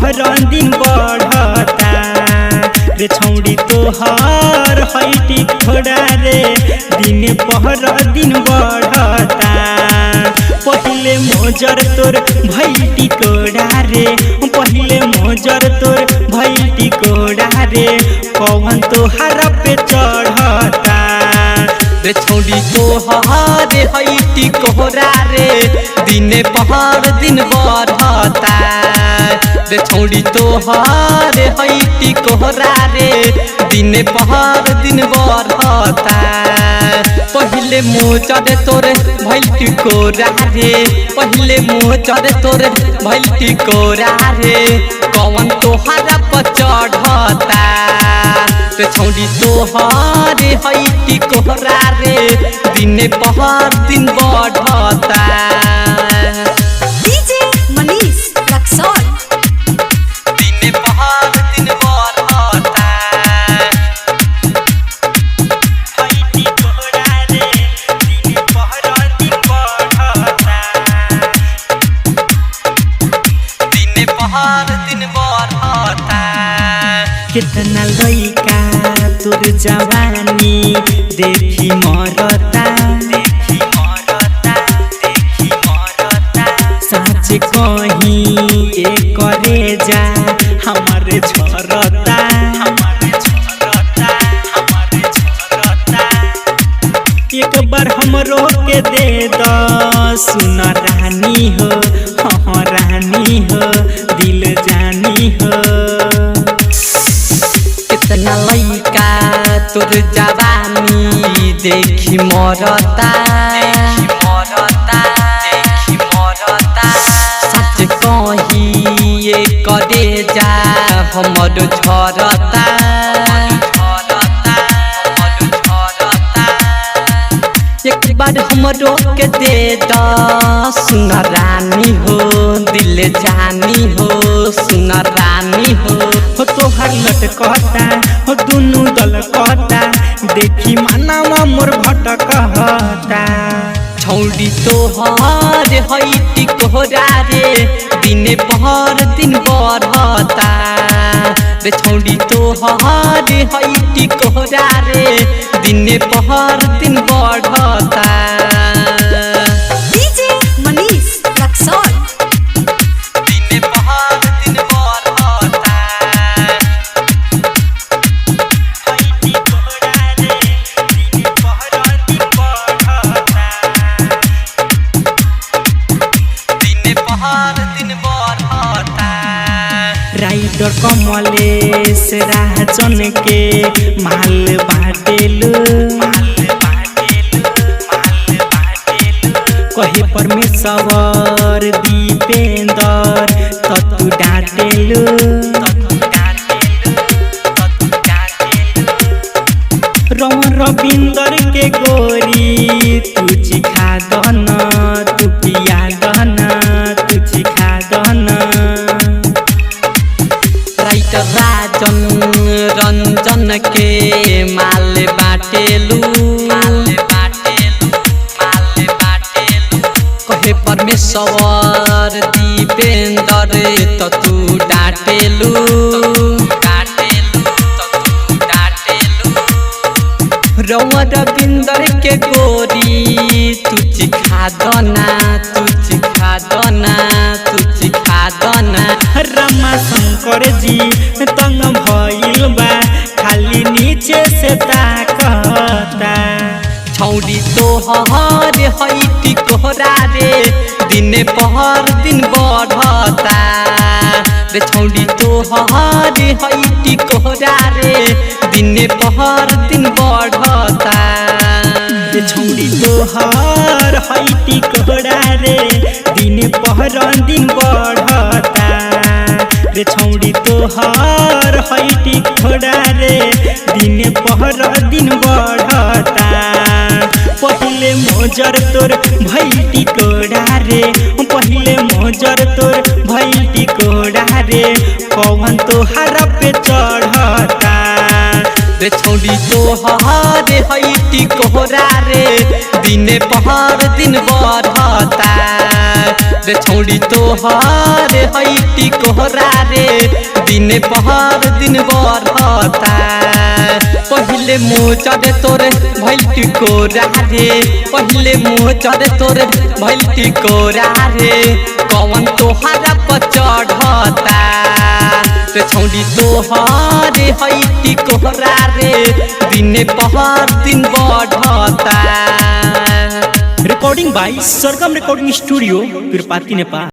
पहर दिन बढ़ता रे छौड़ी तोहर हैटी घोड़ा रे दिन पहर दिन बढ़ता पहिले मोजर तोर भैटी कोड़ा रे पहिले मोजर तोर भैटी कोड़ा रे कौन तोहर पे चढ़ता रे छौड़ी तोहर हैटी कोहरा रे दिने पहर दिन बढ़ता रे छौड़ी तोहर हैटी कोहरा रे दिने पहर दिन बढ़ता पहिले मोजर तोर भैटी कोरा रे पहिले मोजर तोर भैटी कोरा रे कौन तोहरा पर चढ़ता रे छौड़ी तोहर हैटी कोहरा रे दिने पहर दिन बढ़ता डीजे मनीष रक्सौल दिने पहर दिन बढ़ता हैटी घोड़ा रे दिन पहर दिन बढ़ता दिने पहर दिन बढ़ता कितना लइका तोर जवानी देखी मरता साच कहीं करे जा हमारे झरता एक बार हमरो के दे द सुन रानी हो हाँ रानी हो दिल जानी हो कितना लइका तोर जवानी देखी मरता सच कही ये करे जा हमर झरता एक बार हमरो के दे द सुन रानी हो दिल जानी हो सुन रानी हो तोहर लटकता हो दुनू दल कहता देखी मानवा मोर भटकता छौड़ी तोहर हैटी कोहरा रे दिने पहर दिन बढ़ता रे छौड़ी तोहर हैटी कोहरा रे दिने पहर दिन बढ़ता डीजे मनीष रक्सौल दिने पहर दिन बढ़ता हैटी घोड़ा रे दिन पहर दिन बढ़ता दिने पहर दिन बढ़ता राइडर कमलेश राजन के माल बाटेलु कहे परमेश्वर दीपेंदर तू डाटेलु रमन रविंदर के गोरी तू चिखा दन तू पिया दन तू चिखा दन राइटर राजन रंजन के माल बाटेलू कहे परमेश्वर दीपेंदर तू डाटेलू रौआ रविंदर के गोरी तू चिखा दना तू चिखा दना तू चिखा दना रमा शंकर जी तंग भइल बा खाली नीचे से ताकता छौड़ी तोहर हैटी कोहरा रे दिने पहर दिन बढ़ता रे छौड़ी तोहर हैटी कोहरा रे दिने पहर दिन बढ़ता रे छौड़ी तोहर हैटी कोहरा रे दिन पहर दिन बढ़ता रे छौड़ी तोहर हैटी कोहरा रे दिन पहर दिन बढ़ता पहिले मोजर तोर भैटी कोड़ा रे पहिले मोजर तोर भैटी कोड़ा रे कौन तोहर पे चढ़ता रे छौड़ी तोहरे हैटी कोहरा रे दिने पहर दिन बढ़ता रे छौड़ी तोहरे हैटी कोहरा रे दिने पहर दिन बढ़ता पहिले मोचरे तोरे भैलटी कोरा रे पहिले मोचरे तोरे भैलटी कोरा रे कौन तोहरा पर चढ़ता रे छौड़ी तोहरे हैटी कोहरा रे दिने पहर दिन बढ़ता। Recording by Sargam recording studio, Pirpati, Nepal.